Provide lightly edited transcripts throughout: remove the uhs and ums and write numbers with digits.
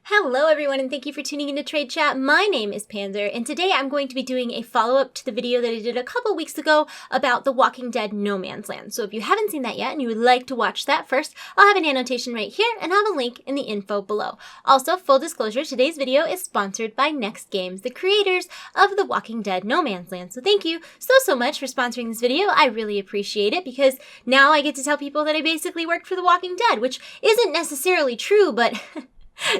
Hello everyone, and thank you for tuning into TradeChat. My name is Panzer, and today I'm going to be doing a follow-up to the video that I did a couple weeks ago about The Walking Dead No Man's Land. So if you haven't seen that yet and you would like to watch that first, I'll have an annotation right here and I'll have a link in the info below. Also, full disclosure, today's video is sponsored by Next Games, the creators of The Walking Dead No Man's Land. So thank you so much for sponsoring this video. I really appreciate it because now I get to tell people that I basically worked for The Walking Dead, which isn't necessarily true, but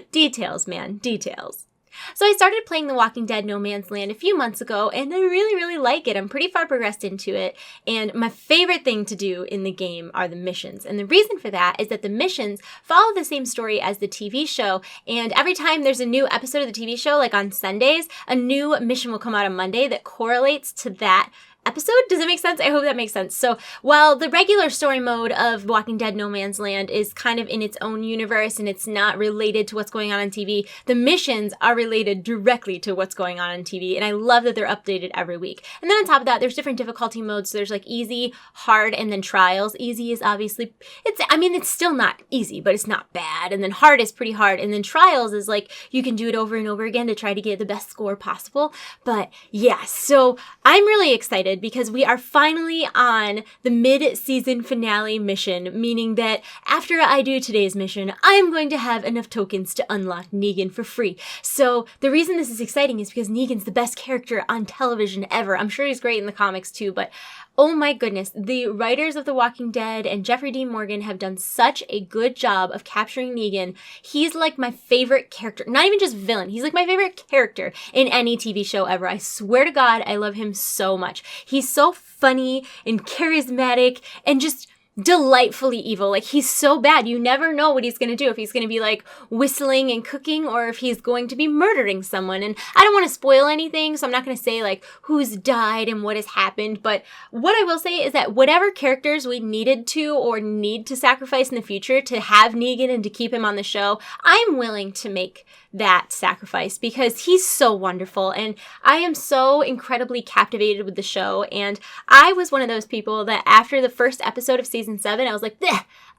details, man, details. So I started playing The Walking Dead No Man's Land a few months ago, and I really like it. I'm pretty far progressed into it, and my favorite thing to do in the game are the missions. And the reason for that is that the missions follow the same story as the TV show, and every time there's a new episode of the TV show, like on Sundays, a new mission will come out on Monday that correlates to that episode. Does it make sense? I hope that makes sense. So while the regular story mode of Walking Dead No Man's Land is kind of in its own universe and it's not related to what's going on TV, the missions are related directly to what's going on TV, and I love that they're updated every week. And then on top of that, there's different difficulty modes. So there's like easy, hard, and then trials. Easy is obviously, it's still not easy, but it's not bad. And then hard is pretty hard. And then trials is like, you can do it over and over again to try to get the best score possible. But yeah, so I'm really excited because we are finally on the mid-season finale mission, meaning that after I do today's mission, I'm going to have enough tokens to unlock Negan for free. So the reason this is exciting is because Negan's the best character on television ever. I'm sure he's great in the comics too, but oh my goodness, the writers of The Walking Dead and Jeffrey Dean Morgan have done such a good job of capturing Negan. He's like my favorite character, not even just villain, he's like my favorite character in any TV show ever. I swear to God, I love him so much. He's so funny and charismatic and just delightfully evil. Like, he's so bad. You never know what he's going to do, if he's going to be like whistling and cooking or if he's going to be murdering someone. And I don't want to spoil anything, so I'm not going to say like who's died and what has happened. But what I will say is that whatever characters we needed to or need to sacrifice in the future to have Negan and to keep him on the show, I'm willing to make that sacrifice because he's so wonderful and I am so incredibly captivated with the show. And I was one of those people that after the first episode of season 7, I was like,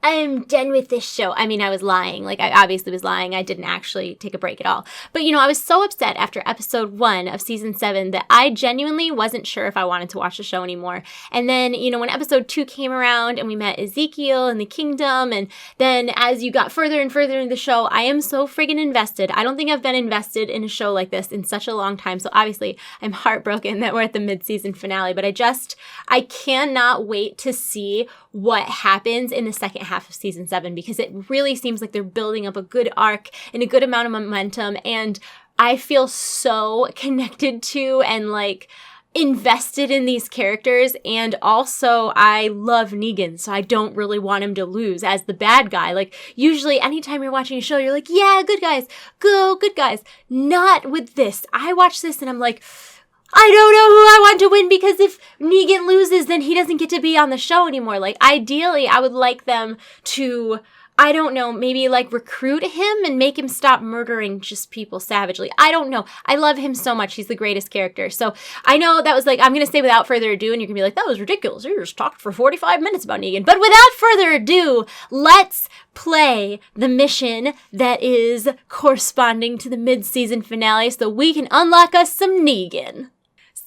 I am done with this show. I mean, I was lying. Like, I obviously was lying. I didn't actually take a break at all. But, I was so upset after episode 1 of season 7 that I genuinely wasn't sure if I wanted to watch the show anymore. And then, when episode 2 came around and we met Ezekiel in the kingdom, and then as you got further and further into the show, I am so friggin' invested. I don't think I've been invested in a show like this in such a long time. So obviously, I'm heartbroken that we're at the mid-season finale, but I cannot wait to see what happens in the second half of season 7 because it really seems like they're building up a good arc and a good amount of momentum, and I feel so connected to and like invested in these characters. And also I love Negan, so I don't really want him to lose as the bad guy. Like, usually anytime you're watching a show, you're like, yeah, good guys, go, good guys. Not with this. I watch this and I'm like, I don't know who I want to win because if Negan loses, then he doesn't get to be on the show anymore. Like, ideally, I would like them to, I don't know, maybe like recruit him and make him stop murdering just people savagely. I don't know. I love him so much. He's the greatest character. So I know that was like, I'm going to say without further ado, and you're going to be like, that was ridiculous. You just talked for 45 minutes about Negan. But without further ado, let's play the mission that is corresponding to the mid-season finale so we can unlock us some Negan.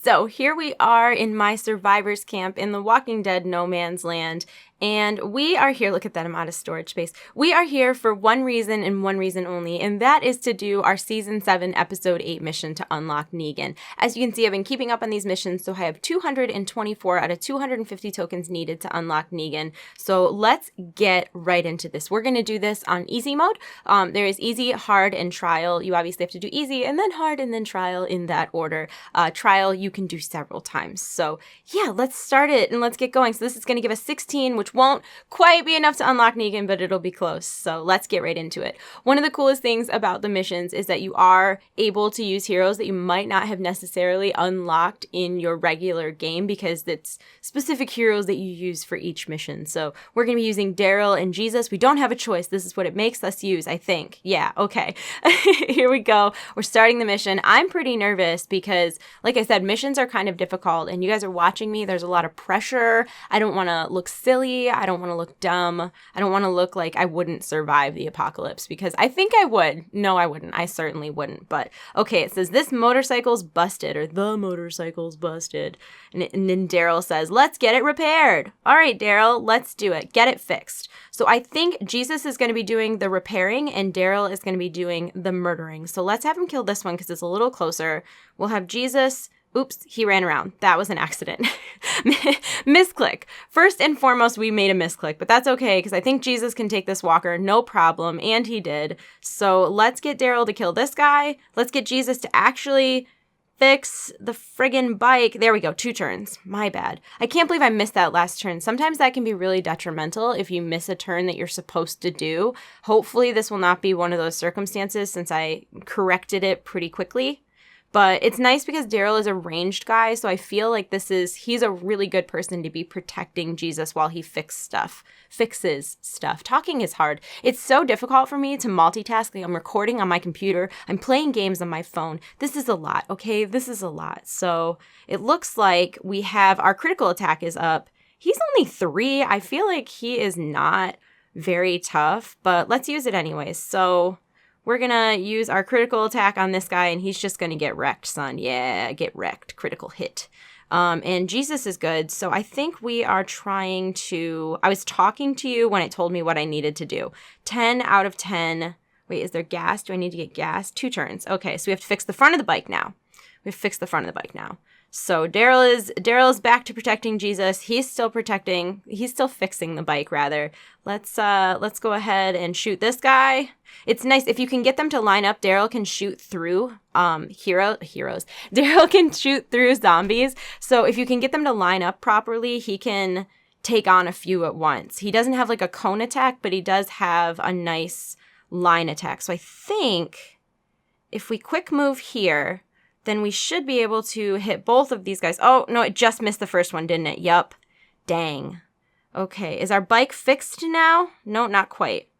So here we are in my survivors camp in The Walking Dead No Man's Land. And we are here, look at that, I'm out of storage space. We are here for one reason and one reason only, and that is to do our Season 7, Episode 8 mission to unlock Negan. As you can see, I've been keeping up on these missions, so I have 224 out of 250 tokens needed to unlock Negan. So let's get right into this. We're going to do this on easy mode. There is easy, hard, and trial. You obviously have to do easy, and then hard, and then trial in that order. Trial you can do several times. So yeah, let's start it and let's get going. So this is going to give us 16, which won't quite be enough to unlock Negan, but it'll be close. So let's get right into it. One of the coolest things about the missions is that you are able to use heroes that you might not have necessarily unlocked in your regular game because it's specific heroes that you use for each mission. So we're going to be using Daryl and Jesus. We don't have a choice. This is what it makes us use, I think. Yeah, okay. Here we go. We're starting the mission. I'm pretty nervous because, like I said, missions are kind of difficult and you guys are watching me. There's a lot of pressure. I don't want to look silly. ready. I don't want to look dumb. I don't want to look like I wouldn't survive the apocalypse, because I think I would. No, I wouldn't. I certainly wouldn't. But okay, it says this motorcycle's busted, or the motorcycle's busted. And then Daryl says, let's get it repaired. All right, Daryl, let's do it. Get it fixed. So I think Jesus is going to be doing the repairing and Daryl is going to be doing the murdering. So let's have him kill this one because it's a little closer. We'll have Jesus. Oops, he ran around. That was an accident. Misclick. First and foremost, we made a misclick, but that's okay because I think Jesus can take this walker, no problem, and he did. So let's get Daryl to kill this guy. Let's get Jesus to actually fix the friggin' bike. There we go, 2 turns. My bad. I can't believe I missed that last turn. Sometimes that can be really detrimental if you miss a turn that you're supposed to do. Hopefully this will not be one of those circumstances since I corrected it pretty quickly. But it's nice because Daryl is a ranged guy, so I feel like he's a really good person to be protecting Jesus while he fixes stuff. Talking is hard. It's so difficult for me to multitask. Like I'm recording on my computer. I'm playing games on my phone. This is a lot, okay? This is a lot. So it looks like we have our critical attack is up. He's only 3. I feel like he is not very tough, but let's use it anyways. So we're going to use our critical attack on this guy, and he's just going to get wrecked, son. Yeah, get wrecked. Critical hit. And Jesus is good, so I think we are trying to... I was talking to you when it told me what I needed to do. 10 out of 10. Wait, is there gas? Do I need to get gas? 2 turns. Okay, so we have to fix the front of the bike now. We have to fix the front of the bike now. So Daryl is back to protecting Jesus. He's still fixing the bike rather. Let's go ahead and shoot this guy. It's nice if you can get them to line up. Daryl can shoot through heroes. Daryl can shoot through zombies. So if you can get them to line up properly, he can take on a few at once. He doesn't have like a cone attack, but he does have a nice line attack. So I think if we quick move here, then we should be able to hit both of these guys. Oh, no, it just missed the first one, didn't it? Yup. Dang. Okay, is our bike fixed now? No, not quite.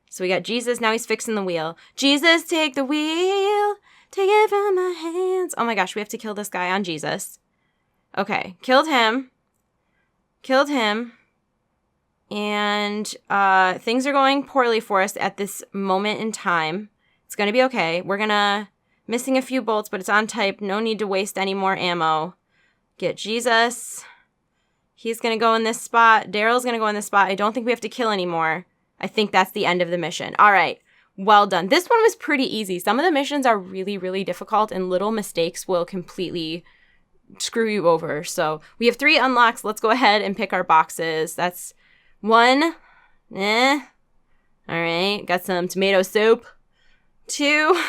So we got Jesus, now he's fixing the wheel. Jesus, take the wheel, take it from my hands. Oh my gosh, we have to kill this guy on Jesus. Okay, killed him. And things are going poorly for us at this moment in time. It's going to be okay. Missing a few bolts, but it's on type. No need to waste any more ammo. Get Jesus. He's going to go in this spot. Daryl's going to go in this spot. I don't think we have to kill anymore. I think that's the end of the mission. All right. Well done. This one was pretty easy. Some of the missions are really, really difficult, and little mistakes will completely screw you over. So we have 3 unlocks. Let's go ahead and pick our boxes. That's 1. All right. Got some tomato soup. 2.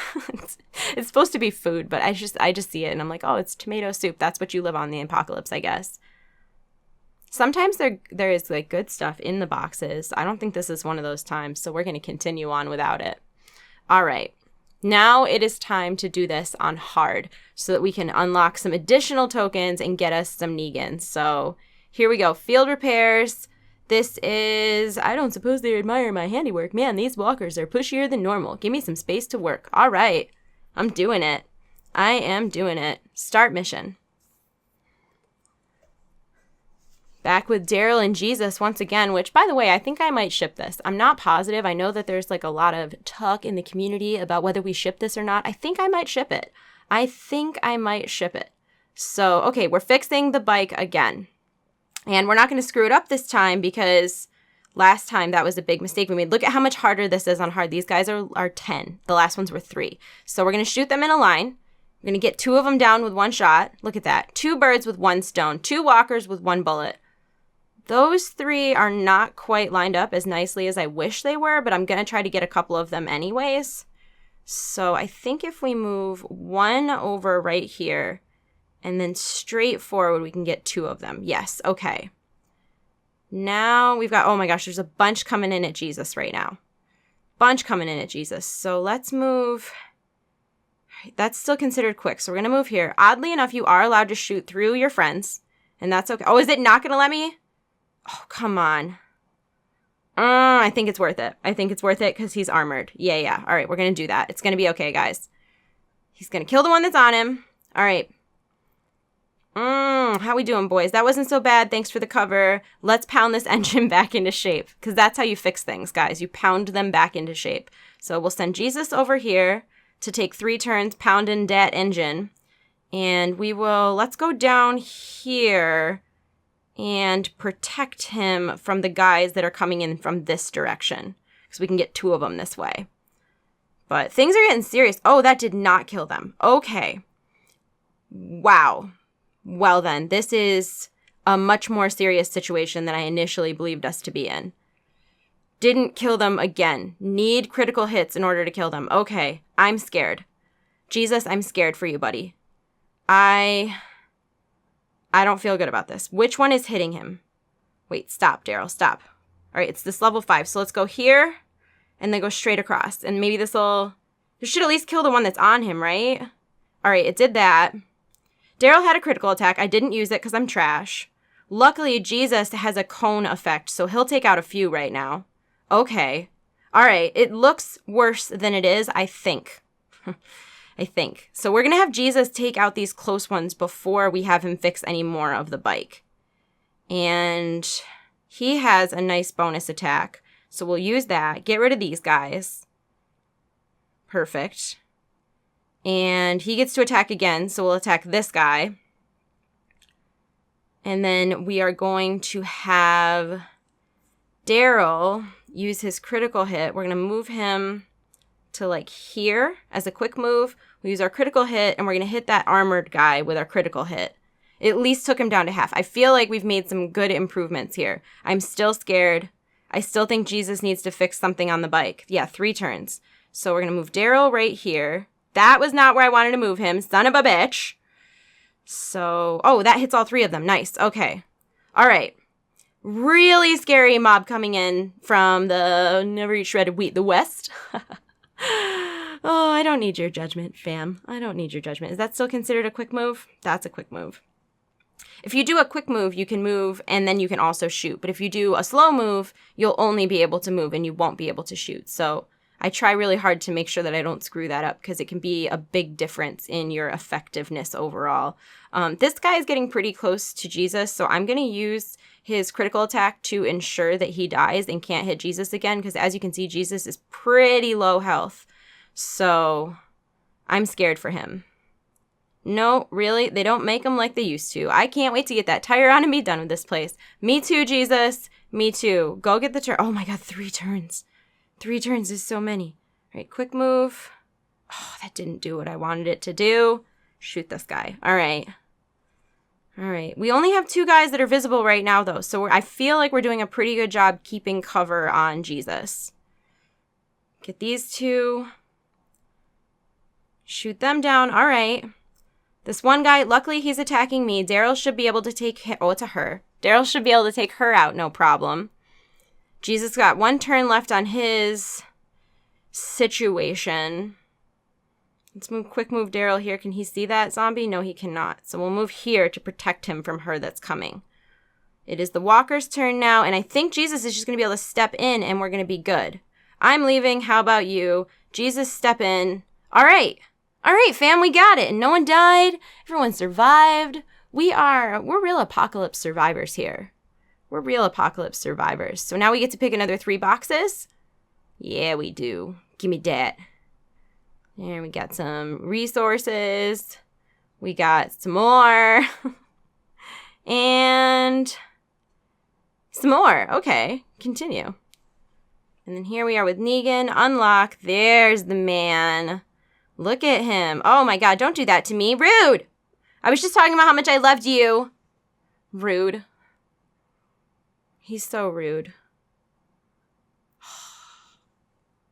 It's supposed to be food, but I just see it and I'm like, oh, it's tomato soup. That's what you live on the apocalypse, I guess. Sometimes there is like good stuff in the boxes. I don't think this is one of those times, so we're going to continue on without it. All right. Now it is time to do this on hard so that we can unlock some additional tokens and get us some Negan. So here we go. Field repairs. This is, I don't suppose they admire my handiwork. Man, these walkers are pushier than normal. Give me some space to work. All right. I'm doing it. I am doing it. Start mission. Back with Daryl and Jesus once again, which, by the way, I think I might ship this. I'm not positive. I know that there's like a lot of talk in the community about whether we ship this or not. I think I might ship it. So, okay, we're fixing the bike again. And we're not going to screw it up this time because last time that was a big mistake we made. Look at how much harder this is on hard. These guys are 10. The last ones were 3. So we're going to shoot them in a line. We're going to get 2 of them down with 1 shot. Look at that. 2 birds with 1 stone. 2 walkers with 1 bullet. Those 3 are not quite lined up as nicely as I wish they were, but I'm going to try to get a couple of them anyways. So I think if we move 1 over right here, and then straight forward, we can get 2 of them. Yes, okay. Now we've got, oh my gosh, there's a bunch coming in at Jesus right now. So let's move. That's still considered quick, so we're going to move here. Oddly enough, you are allowed to shoot through your friends, and that's okay. Oh, is it not going to let me? Oh, come on. I think it's worth it. Because he's armored. Yeah. All right, we're going to do that. It's going to be okay, guys. He's going to kill the one that's on him. All right. How we doing, boys? That wasn't so bad. Thanks for the cover. Let's pound this engine back into shape, because that's how you fix things, guys. You pound them back into shape. So we'll send Jesus over here to take 3 turns pounding that engine. And let's go down here and protect him from the guys that are coming in from this direction, because we can get 2 of them this way. But things are getting serious. Oh, that did not kill them. Okay. Wow. Well then, this is a much more serious situation than I initially believed us to be in. Didn't kill them again. Need critical hits in order to kill them. Okay, I'm scared. Jesus, I'm scared for you, buddy. I don't feel good about this. Which one is hitting him? Wait, stop, Daryl, stop. All right, it's this level 5. So let's go here and then go straight across. And maybe this should at least kill the one that's on him, right? All right, it did that. Daryl had a critical attack. I didn't use it because I'm trash. Luckily, Jesus has a cone effect, so he'll take out a few right now. Okay. All right, it looks worse than it is, I think. I think. So we're going to have Jesus take out these close ones before we have him fix any more of the bike. And he has a nice bonus attack, so we'll use that. Get rid of these guys. Perfect. And he gets to attack again, so we'll attack this guy. And then we are going to have Daryl use his critical hit. We're going to move him to like here as a quick move. We use our critical hit, and we're going to hit that armored guy with our critical hit. It at least took him down to half. I feel like we've made some good improvements here. I'm still scared. I still think Jesus needs to fix something on the bike. Yeah, 3 turns. So we're going to move Daryl right here. That was not where I wanted to move him. Son of a bitch. So, oh, that hits all 3 of them. Nice. Okay. All right. Really scary mob coming in from the never eat shredded wheat, the west. Oh, I don't need your judgment, fam. I don't need your judgment. Is that still considered a quick move? That's a quick move. If you do a quick move, you can move and then you can also shoot. But if you do a slow move, you'll only be able to move and you won't be able to shoot. So I try really hard to make sure that I don't screw that up, because it can be a big difference in your effectiveness overall. This guy is getting pretty close to Jesus, so I'm going to use his critical attack to ensure that he dies and can't hit Jesus again, because as you can see, Jesus is pretty low health. So I'm scared for him. No, really? They don't make them like they used to. I can't wait to get that tire on and be done with this place. Me too, Jesus. Me too. Go get the turn. Oh my God, 3 turns. 3 turns is so many. All right, quick move. Oh, that didn't do what I wanted it to do. Shoot this guy. All right. All right. We only have 2 guys that are visible right now, though. So I feel like we're doing a pretty good job keeping cover on Jesus. Get these 2. Shoot them down. All right. This one guy, luckily he's attacking me. Daryl should be able to take him. Oh, it's a her. Daryl should be able to take her out, no problem. Jesus got 1 turn left on his situation. Let's quick move Daryl here. Can he see that zombie? No, he cannot. So we'll move here to protect him from her that's coming. It is the walker's turn now, and I think Jesus is just going to be able to step in and we're going to be good. I'm leaving. How about you? Jesus, step in. All right. All right, fam, we got it. And no one died. Everyone survived. We're real apocalypse survivors here. We're real apocalypse survivors. So now we get to pick another 3 boxes? Yeah, we do. Give me that. There, we got some resources. We got some more. And some more. Okay, continue. And then here we are with Negan. Unlock. There's the man. Look at him. Oh my God, don't do that to me. Rude. I was just talking about how much I loved you. Rude. He's so rude.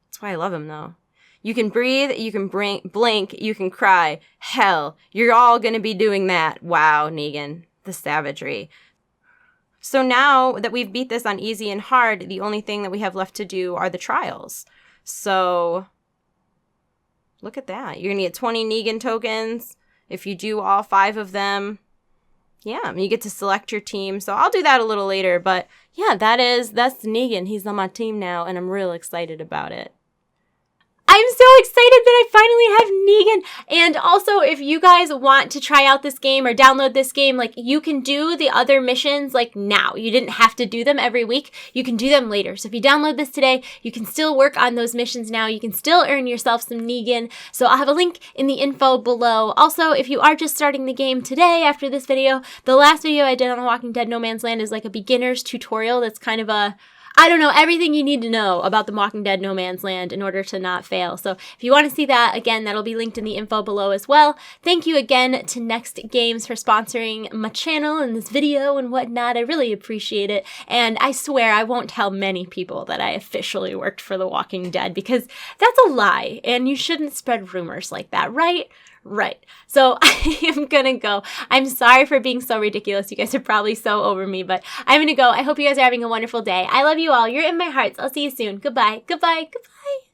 That's why I love him, though. You can breathe, you can blink, you can cry. Hell, you're all going to be doing that. Wow, Negan, the savagery. So now that we've beat this on easy and hard, the only thing that we have left to do are the trials. So look at that. You're going to get 20 Negan tokens if you do all 5 of them. Yeah, you get to select your team. So I'll do that a little later. But yeah, that's Negan. He's on my team now, and I'm real excited about it. I'm so excited that I finally have Negan. And also, if you guys want to try out this game or download this game, like, you can do the other missions like now. You didn't have to do them every week. You can do them later. So if you download this today, you can still work on those missions now. You can still earn yourself some Negan. So I'll have a link in the info below. Also, if you are just starting the game today after this video, the last video I did on The Walking Dead No Man's Land is like a beginner's tutorial that's kind of a, I don't know, everything you need to know about The Walking Dead No Man's Land in order to not fail. So if you want to see that, again, that'll be linked in the info below as well. Thank you again to Next Games for sponsoring my channel and this video and whatnot. I really appreciate it. And I swear I won't tell many people that I officially worked for The Walking Dead, because that's a lie and you shouldn't spread rumors like that, right? Right. So I am gonna go. I'm sorry for being so ridiculous. You guys are probably so over me, but I'm gonna go. I hope you guys are having a wonderful day. I love you all. You're in my hearts. I'll see you soon. Goodbye. Goodbye. Goodbye.